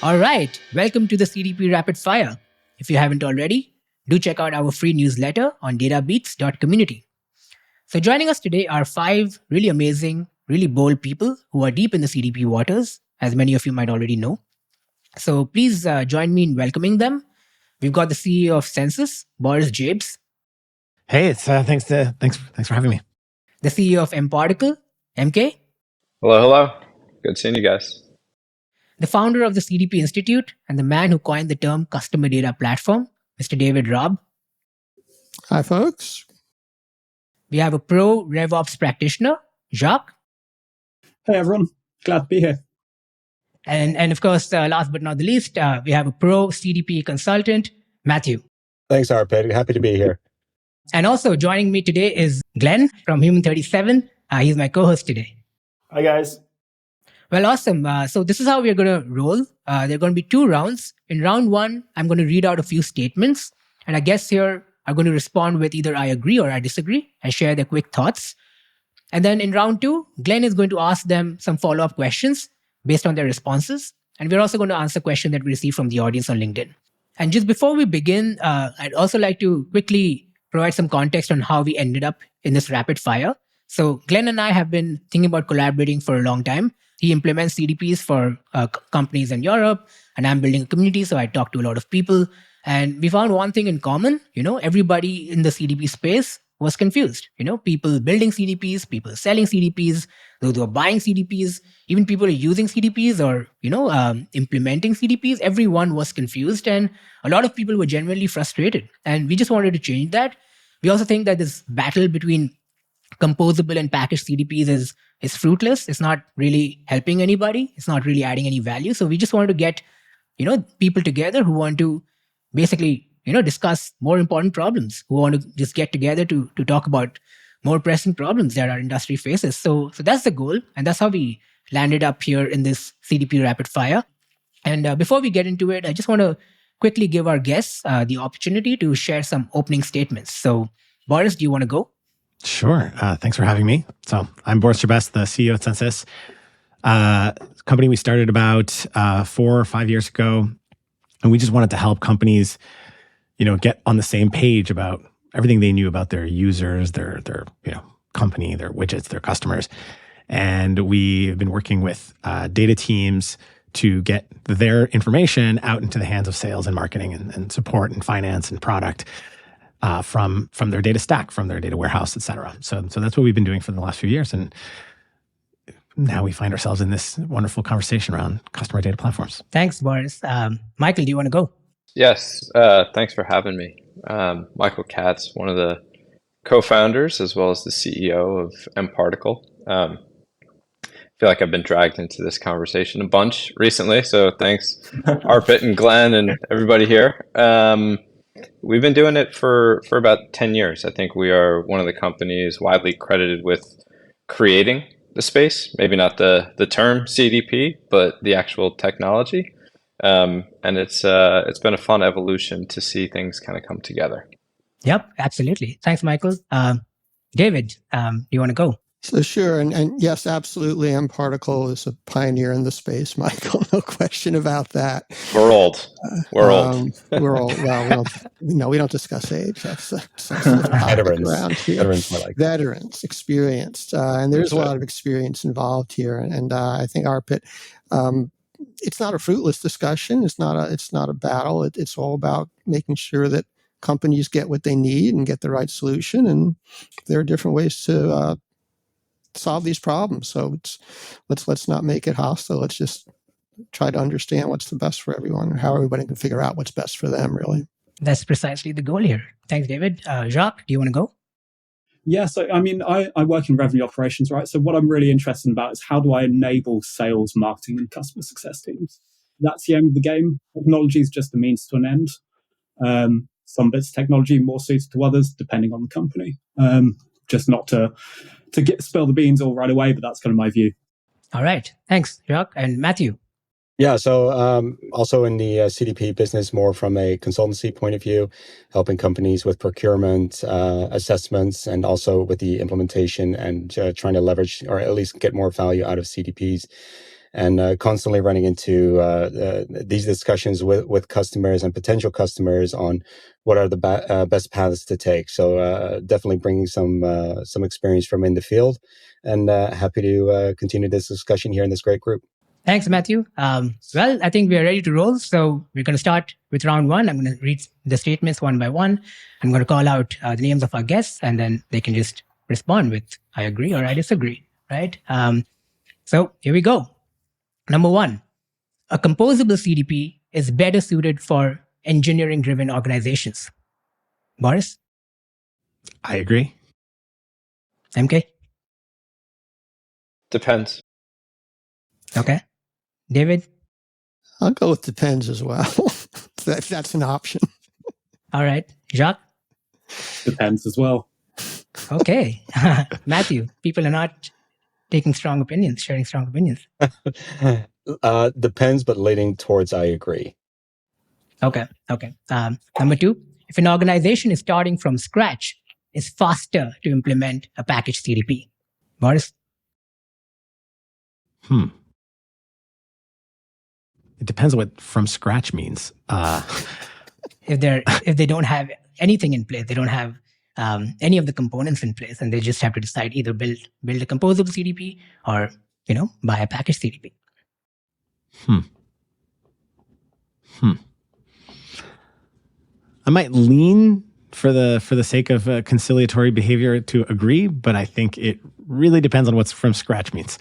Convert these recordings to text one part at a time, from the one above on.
All right, welcome to the CDP Rapid Fire. If you haven't already, do check out our free newsletter on databeats.community. So joining us today are 5 really amazing, really bold people who are deep in the CDP waters, as many of you might already know. So please join me in welcoming them. We've got the CEO of Census, Boris Jabes. Hey, it's thanks for having me. The CEO of mParticle, MK. Hello. Good seeing you guys. The founder of the CDP Institute and the man who coined the term customer data platform, Mr. David Raab. Hi, folks. We have a pro RevOps practitioner, Jacques. Hey, everyone. Glad to be here. And of course, last but not the least, we have a pro CDP consultant, Matthew. Thanks, Arpit. Happy to be here. And also joining me today is Glenn from Human 37. He's my co-host today. Hi, guys. Well, awesome. So this is how we're going to roll. There are going to be 2 rounds. In round 1, I'm going to read out a few statements. And our guests here are going to respond with either I agree or I disagree and share their quick thoughts. And then in round 2, Glenn is going to ask them some follow-up questions based on their responses. And we're also going to answer questions that we receive from the audience on LinkedIn. And just before we begin, I'd also like to quickly provide some context on how we ended up in this rapid fire. So Glenn and I have been thinking about collaborating for a long time. He implements CDPs for companies in Europe, and I'm building a community, so I talk to a lot of people. And we found one thing in common, everybody in the CDP space was confused. People building CDPs, people selling CDPs, those who are buying CDPs, even people who are using CDPs or, implementing CDPs, everyone was confused. And a lot of people were genuinely frustrated. And we just wanted to change that. We also think that this battle between composable and packaged CDPs is fruitless. It's not really helping anybody. It's not really adding any value. So we just wanted to get, people together who want to basically, discuss more important problems, who want to just get together to talk about more pressing problems that our industry faces. So that's the goal. And that's how we landed up here in this CDP Rapid Fire. And before we get into it, I just want to quickly give our guests the opportunity to share some opening statements. So Boris, do you want to go? Sure. Thanks for having me. So I'm Boris Jabes, the CEO at Census. Company we started about 4 or 5 years ago. And we just wanted to help companies, get on the same page about everything they knew about their users, their company, their widgets, their customers. And we've been working with data teams to get their information out into the hands of sales and marketing and support and finance and product from their data stack, from their data warehouse, et cetera. So that's what we've been doing for the last few years. And now we find ourselves in this wonderful conversation around customer data platforms. Thanks, Boris. Michael, do you want to go? Yes, thanks for having me. Michael Katz, one of the co-founders as well as the CEO of mParticle. I feel like I've been dragged into this conversation a bunch recently, so thanks Arpit and Glenn and everybody here. We've been doing it for about 10 years. I think we are one of the companies widely credited with creating the space, maybe not the term CDP, but the actual technology. And it's been a fun evolution to see things kind of come together. Yep, absolutely. Thanks, Michael. David, do you want to go? So sure, and yes, absolutely. mParticle is a pioneer in the space, Michael. No question about that. We're old. We're old. We're old. Well, we don't discuss age. That's Veterans. Around here. Veterans, more like Veterans, experienced, and there's a lot of experience involved here. And I think Arpit, it's not a fruitless discussion. It's not a battle. It's all about making sure that companies get what they need and get the right solution. And there are different ways to solve these problems. So let's not make it hostile. Let's just try to understand what's the best for everyone, or how everybody can figure out what's best for them, really. That's precisely the goal here. Thanks, David. Jacques, do you want to go? Yeah, so I work in revenue operations, right? So what I'm really interested about is how do I enable sales, marketing, and customer success teams? That's the aim of the game. Technology is just a means to an end. Some bits of technology more suited to others, depending on the company. Just not to spill the beans all right away, but that's kind of my view. All right. Thanks, Jacques. And Matthew? Yeah, so also in the CDP business, more from a consultancy point of view, helping companies with procurement, assessments, and also with the implementation and trying to leverage or at least get more value out of CDPs. and constantly running into these discussions with customers and potential customers on what are the best paths to take. So definitely bringing some experience from in the field, and happy to continue this discussion here in this great group. Thanks, Matthew. Well, I think we are ready to roll. So we're going to start with round one. I'm going to read the statements one by one. I'm going to call out the names of our guests, and then they can just respond with I agree or I disagree, right? So here we go. Number one, a composable CDP is better suited for engineering-driven organizations. Boris? I agree. MK? Depends. Okay. David? I'll go with depends as well. That's an option. All right. Jacques? Depends as well. Okay. Matthew, people are not taking strong opinions, sharing strong opinions. Depends, but leaning towards I agree. Okay. Number two, if an organization is starting from scratch, it's faster to implement a packaged CDP. Boris? It depends on what from scratch means. If they don't have anything in place, they don't have any of the components in place, and they just have to decide either build a composable CDP or buy a packaged CDP. I might lean for the sake of conciliatory behavior to agree, but I think it really depends on what's from scratch means.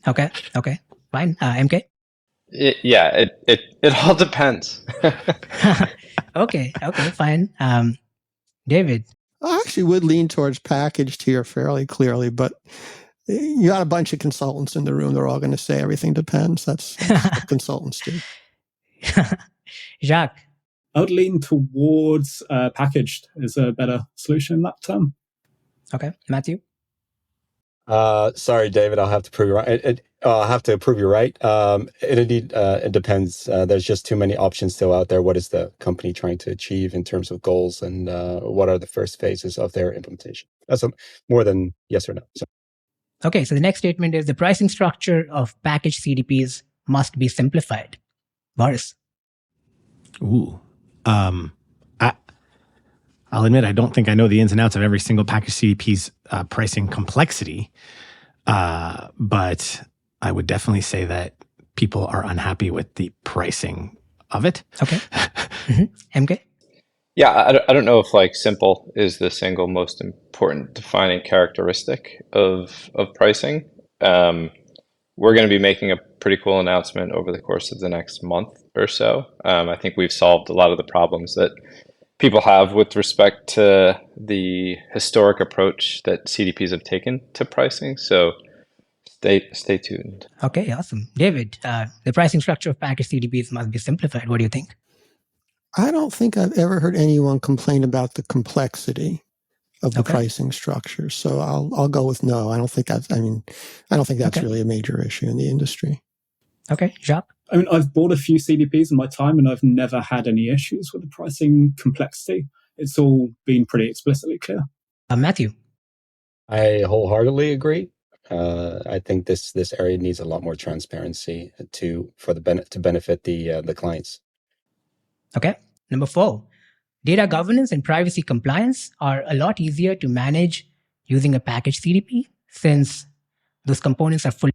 Okay, fine. MK? It all depends. Okay, fine. David? I actually would lean towards packaged here fairly clearly, but you got a bunch of consultants in the room. They're all going to say everything depends. That's what consultants do. Jacques? I would lean towards packaged as a better solution in that term. Okay. Matthew? Sorry, David, I'll have to prove you right. I'll have to prove you right. It depends. There's just too many options still out there. What is the company trying to achieve in terms of goals, and what are the first phases of their implementation? That's more than yes or no. So. Okay, so the next statement is the pricing structure of packaged CDPs must be simplified. Boris? Ooh. I'll admit I don't think I know the ins and outs of every single packaged CDP's pricing complexity, but I would definitely say that people are unhappy with the pricing of it. Okay. MK? Yeah, I don't know if simple is the single most important defining characteristic of pricing. We're going to be making a pretty cool announcement over the course of the next month or so. I think we've solved a lot of the problems that people have with respect to the historic approach that CDPs have taken to pricing. So stay tuned. Okay, awesome. David, the pricing structure of packaged CDPs must be simplified. What do you think? I don't think I've ever heard anyone complain about the complexity of the pricing structure. So I'll go with no. I don't think that's really a major issue in the industry. Okay, Jacques? I mean, I've bought a few CDPs in my time, and I've never had any issues with the pricing complexity. It's all been pretty explicitly clear. Matthew? I wholeheartedly agree. I think this area needs a lot more transparency to benefit the clients. Okay. Number 4, data governance and privacy compliance are a lot easier to manage using a packaged CDP since those components are fully,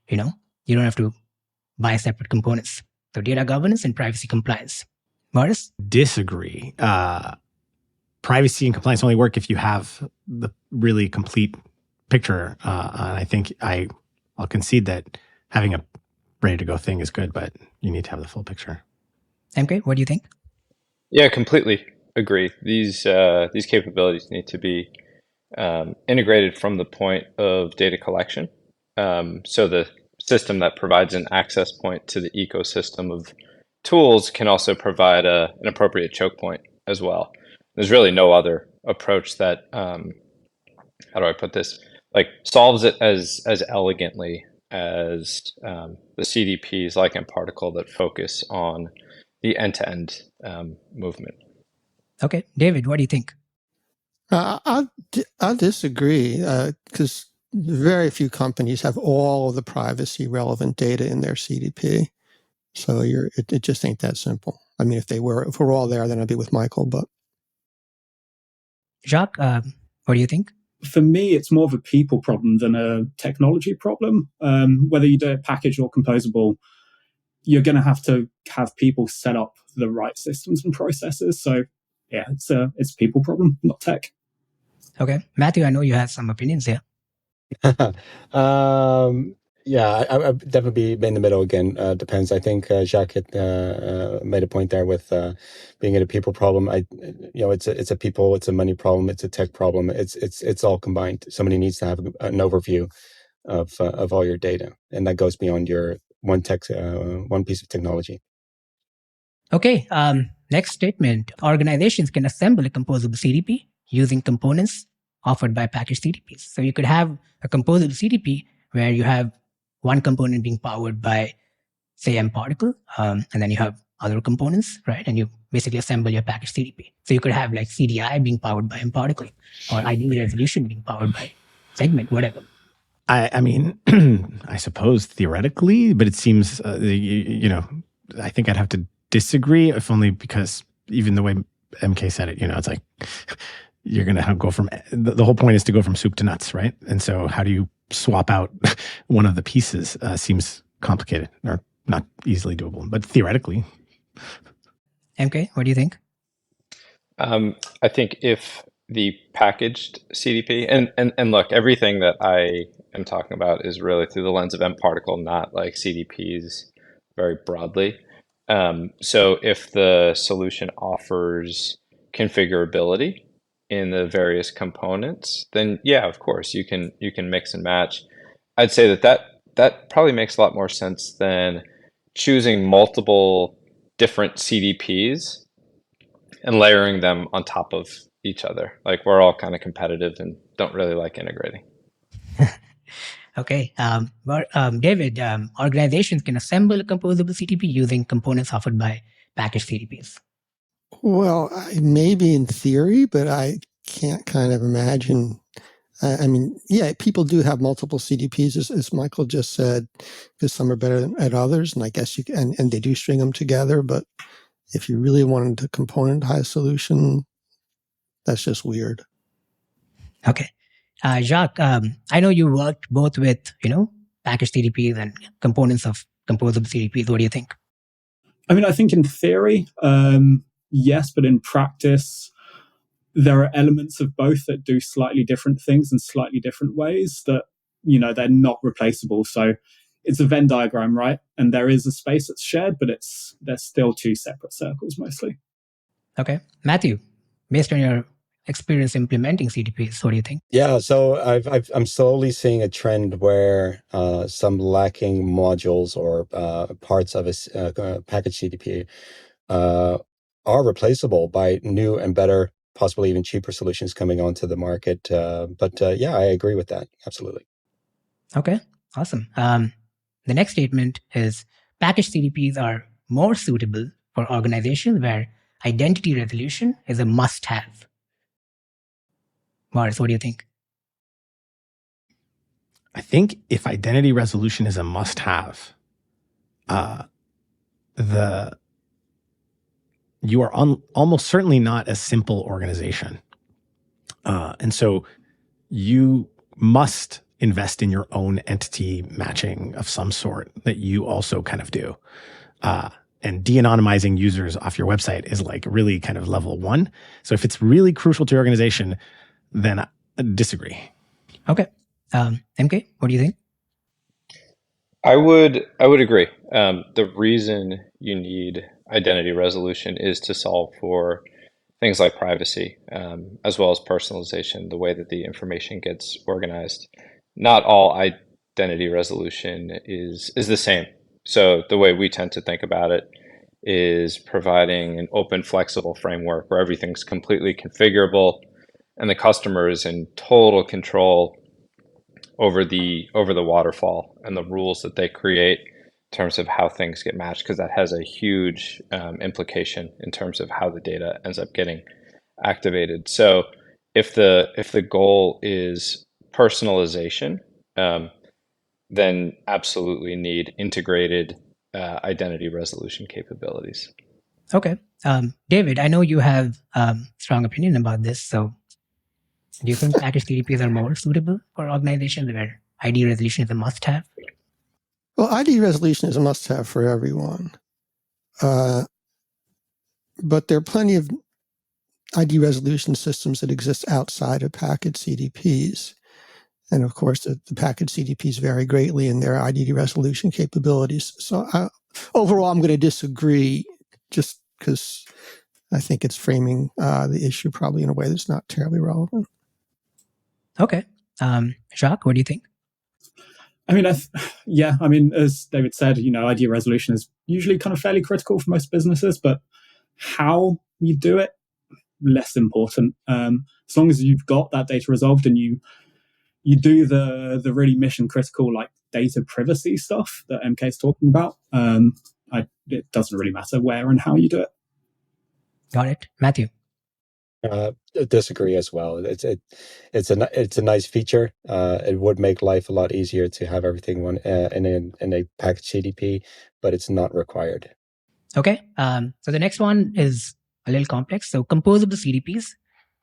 you don't have to buy separate components. So data governance and privacy compliance. Boris? Disagree. Privacy and compliance only work if you have the really complete picture. And I think I'll concede that having a ready to go thing is good, but you need to have the full picture. MK, what do you think? Yeah, completely agree. These capabilities need to be integrated from the point of data collection. So the system that provides an access point to the ecosystem of tools can also provide an appropriate choke point as well. There's really no other approach that, how do I put this, solves it as elegantly as the CDPs like mParticle that focus on the end-to-end movement. Okay. David, what do you think? I'll disagree because very few companies have all of the privacy relevant data in their CDP. So it just ain't that simple. I mean, if we're all there, then I'd be with Michael. But Jacques, what do you think? For me, it's more of a people problem than a technology problem. Whether you do it packaged or composable, you're going to have people set up the right systems and processes. So yeah, it's a people problem, not tech. Okay. Matthew, I know you have some opinions here. Yeah, I'd definitely be in the middle again. Depends. I think Jacques had made a point there with being in a people problem. It's a people, it's a money problem, it's a tech problem. It's all combined. Somebody needs to have an overview of all your data, and that goes beyond your one piece of technology. Okay. Next statement: organizations can assemble a composable CDP using components offered by packaged CDPs. So you could have a composable CDP where you have one component being powered by, say, mParticle, and then you have other components, right? And you basically assemble your packaged CDP. So you could have like CDI being powered by mParticle, or ID resolution being powered by Segment, whatever. I mean, I suppose theoretically, but it seems, I think I'd have to disagree, if only because even the way MK said it, it's like you're going to go from, the whole point is to go from soup to nuts, right? And so how do you swap out one of the pieces seems complicated or not easily doable, but theoretically. MK, what do you think? I think if the packaged CDP, and look, everything that I am talking about is really through the lens of mParticle, not like CDPs very broadly. So if the solution offers configurability in the various components, then yeah, of course you can mix and match. I'd say that probably makes a lot more sense than choosing multiple different CDPs and layering them on top of each other. Like we're all kind of competitive and don't really like integrating. Okay. David, organizations can assemble a composable CDP using components offered by packaged CDPs. Well, maybe in theory, but I can't kind of imagine. I mean, yeah, people do have multiple CDPs, as Michael just said, because some are better at others, and I guess you can, and they do string them together. But if you really wanted to componentize a solution, that's just weird. Okay. Jacques, I know you worked both with, packaged CDPs and components of composable CDPs. What do you think? I mean, I think in theory, yes, but in practice, there are elements of both that do slightly different things in slightly different ways that, they're not replaceable. So it's a Venn diagram, right? And there is a space that's shared, but they're still two separate circles mostly. Okay. Matthew, based on your experience implementing CDPs, what do you think? Yeah, so I'm slowly seeing a trend where some lacking modules or parts of a packaged CDP are replaceable by new and better, possibly even cheaper solutions coming onto the market. But yeah, I agree with that. Absolutely. Okay, awesome. The next statement is packaged CDPs are more suitable for organizations where identity resolution is a must-have. Boris, what do you think? I think if identity resolution is a must-have, you are almost certainly not a simple organization. And so you must invest in your own entity matching of some sort that you also kind of do. And de-anonymizing users off your website is like really kind of level one. So if it's really crucial to your organization, then I disagree. Okay. MK, what do you think? I would agree. The reason you need identity resolution is to solve for things like privacy, as well as personalization, the way that the information gets organized. Not all identity resolution is the same. So the way we tend to think about it is providing an open, flexible framework where everything's completely configurable and the customer is in total control over the waterfall and the rules that they create in terms of how things get matched, because that has a huge implication in terms of how the data ends up getting activated. So if the goal is personalization, then absolutely need integrated identity resolution capabilities. Okay. David, I know you have strong opinion about this. So do you think packaged CDPs are more suitable for organizations where ID resolution is a must-have? Well, ID resolution is a must-have for everyone. But there are plenty of ID resolution systems that exist outside of packaged CDPs. And of course, the packaged CDPs vary greatly in their ID resolution capabilities. So overall, I'm going to disagree just because I think it's framing the issue probably in a way that's not terribly relevant. Okay. Jacques, what do you think? I mean, I mean, as David said, ID resolution is usually kind of fairly critical for most businesses, but how you do it, less important. As long as you've got that data resolved and you do the really mission critical like data privacy stuff that MK is talking about, it doesn't really matter where and how you do it. Got it. Matthew? Disagree as well. It's a nice feature. It would make life a lot easier to have everything in a packaged CDP, but it's not required. Okay. So the next one is a little complex. So composable CDPs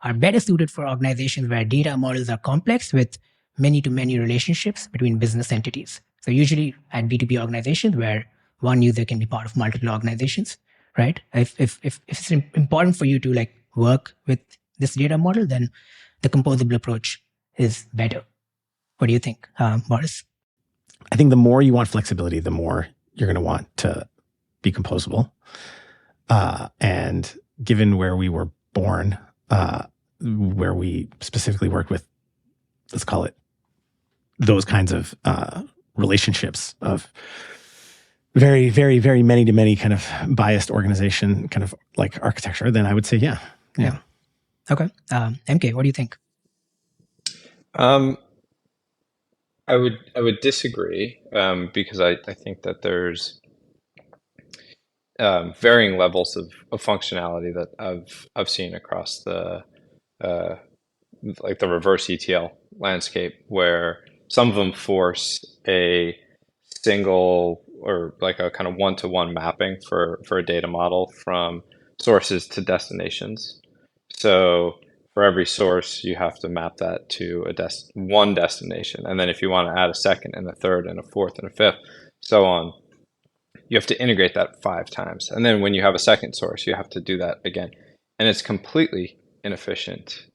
are better suited for organizations where data models are complex with many-to-many relationships between business entities. So usually at B2B organizations where one user can be part of multiple organizations, right? If it's important for you to like work with this data model, then the composable approach is better. What do you think, Boris? I think the more you want flexibility, the more you're going to want to be composable. And given where we were born, where we specifically work with, let's call it, those kinds of relationships of very, very, very many-to-many kind of biased organization, kind of like architecture, then I would say, yeah. Okay. MK, what do you think? I would disagree because I think that there's varying levels of functionality that I've seen across the like the reverse ETL landscape, where some of them force a single or like a kind of one-to-one mapping for a data model from sources to destinations. So for every source, you have to map that to one destination. And then if you want to add a second and a third and a fourth and a fifth, so on, you have to integrate that 5 times. And then when you have a second source, you have to do that again. And it's completely inefficient.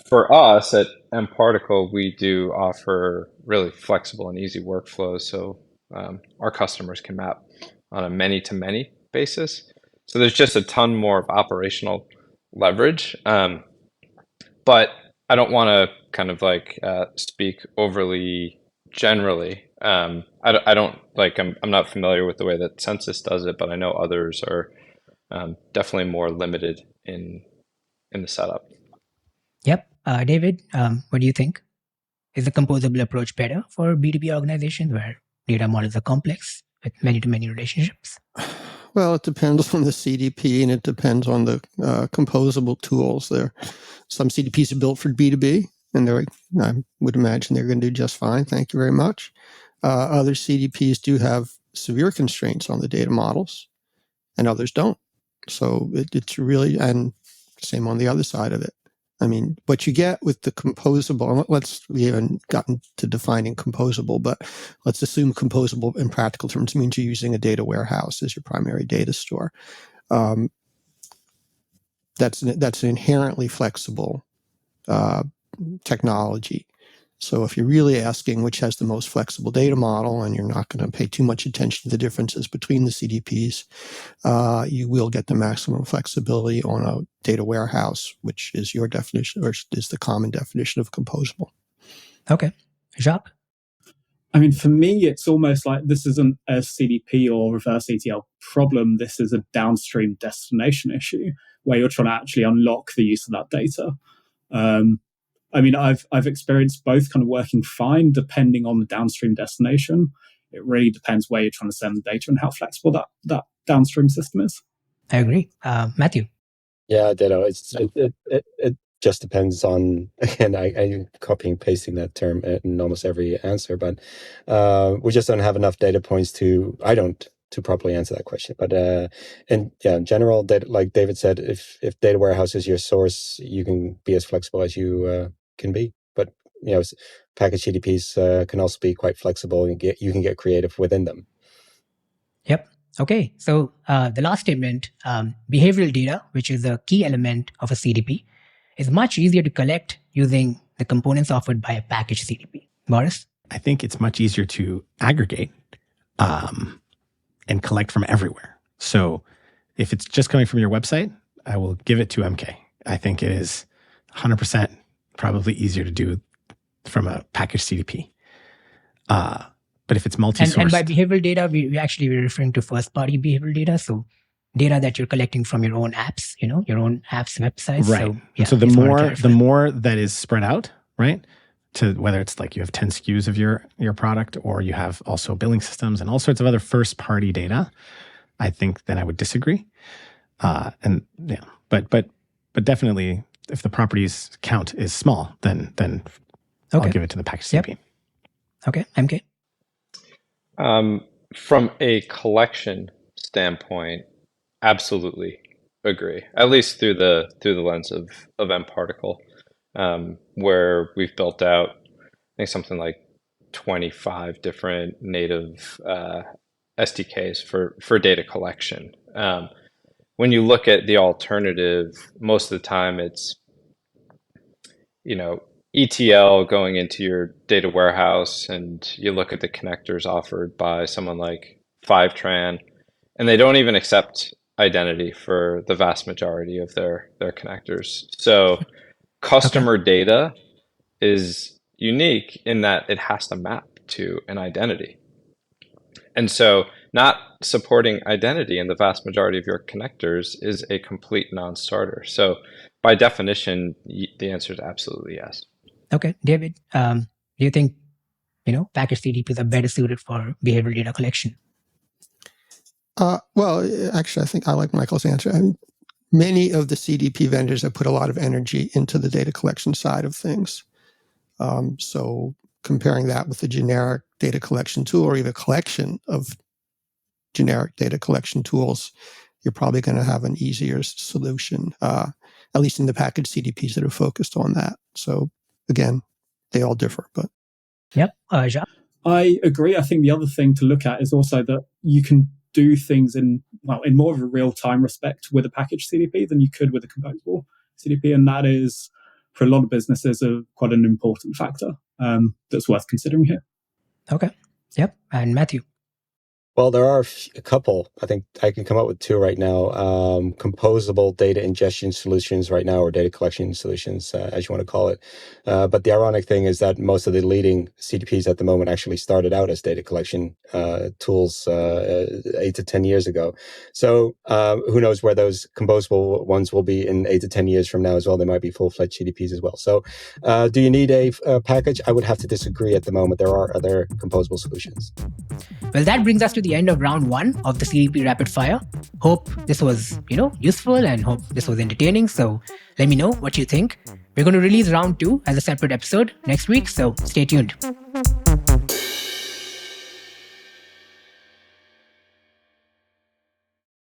For us at mParticle, we do offer really flexible and easy workflows. So our customers can map on a many-to-many basis. So there's just a ton more of operational leverage. But I don't want to kind of like speak overly generally. I don't like, I'm not familiar with the way that Census does it, but I know others are definitely more limited in the setup. Yep. David, what do you think? Is the composable approach better for B2B organizations where data models are complex with many-to-many relationships? Well, it depends on the CDP and it depends on the composable tools. Some CDPs are built for B2B, and I would imagine they're going to do just fine. Thank you very much. Other CDPs do have severe constraints on the data models, and others don't. So it's really, and same on the other side of it. I mean, what you get with the composable, we haven't gotten to defining composable, but let's assume composable in practical terms means you're using a data warehouse as your primary data store. That's an inherently flexible technology. So if you're really asking which has the most flexible data model and you're not going to pay too much attention to the differences between the CDPs, you will get the maximum flexibility on a data warehouse, which is your definition, or is the common definition of composable. Okay. Jacques? I mean, for me, it's almost like this isn't a CDP or reverse ETL problem. This is a downstream destination issue where you're trying to actually unlock the use of that data. I mean, I've experienced both kind of working fine depending on the downstream destination. It really depends where you're trying to send the data and how flexible that downstream system is. I agree. Matthew? Yeah, ditto. just depends on, again, I'm copying and pasting that term in almost every answer, but we just don't have enough data points to properly answer that question. But in general, like David said, if data warehouse is your source, you can be as flexible as you can be. But packaged CDPs can also be quite flexible, and you can get creative within them. Yep. Okay. So the last statement, behavioral data, which is a key element of a CDP, is much easier to collect using the components offered by a packaged CDP. Boris? I think it's much easier to aggregate and collect from everywhere. So if it's just coming from your website, I will give it to MK. I think it is 100% probably easier to do from a packaged CDP. But if it's multi-sourced... And by behavioral data, we're referring to first-party behavioral data. So data that you're collecting from your own apps, your own apps, websites. Right. So the more that is spread out, right? To whether it's like you have 10 SKUs of your product, or you have also billing systems and all sorts of other first-party data, I think then I would disagree. But definitely, if the properties count is small, then I'll give it to the packaged CDP. Okay, MK. From a collection standpoint, absolutely agree. At least through the lens of mParticle, where we've built out, I think, something like 25 different native SDKs for data collection. When you look at the alternative, most of the time it's ETL going into your data warehouse, and you look at the connectors offered by someone like Fivetran, and they don't even accept identity for the vast majority of their connectors. So customer data is unique in that it has to map to an identity. And so not supporting identity in the vast majority of your connectors is a complete non-starter. So by definition, the answer is absolutely yes. Okay, David, do you think, packaged CDPs are better suited for behavioral data collection? Well, actually, I think I like Michael's answer. I mean, many of the CDP vendors have put a lot of energy into the data collection side of things. So comparing that with a generic data collection tool, or even a collection of generic data collection tools, you're probably going to have an easier solution, at least in the packaged CDPs that are focused on that. So again, they all differ. But yep, Jacques? I agree. I think the other thing to look at is also that you can do things in more of a real-time respect with a packaged CDP than you could with a composable CDP, and that is, for a lot of businesses, quite an important factor that's worth considering here. Okay. Yep. And Matthew? Well, there are a couple. I think I can come up with two right now. Composable data ingestion solutions right now, or data collection solutions, as you want to call it. But the ironic thing is that most of the leading CDPs at the moment actually started out as data collection tools 8 to 10 years ago. So who knows where those composable ones will be in 8 to 10 years from now as well. They might be full-fledged CDPs as well. So do you need a package? I would have to disagree at the moment. There are other composable solutions. Well, that brings us to the end of round 1 of the CDP Rapid Fire. Hope this was, useful, and hope this was entertaining. So let me know what you think. We're going to release round 2 as a separate episode next week, so stay tuned.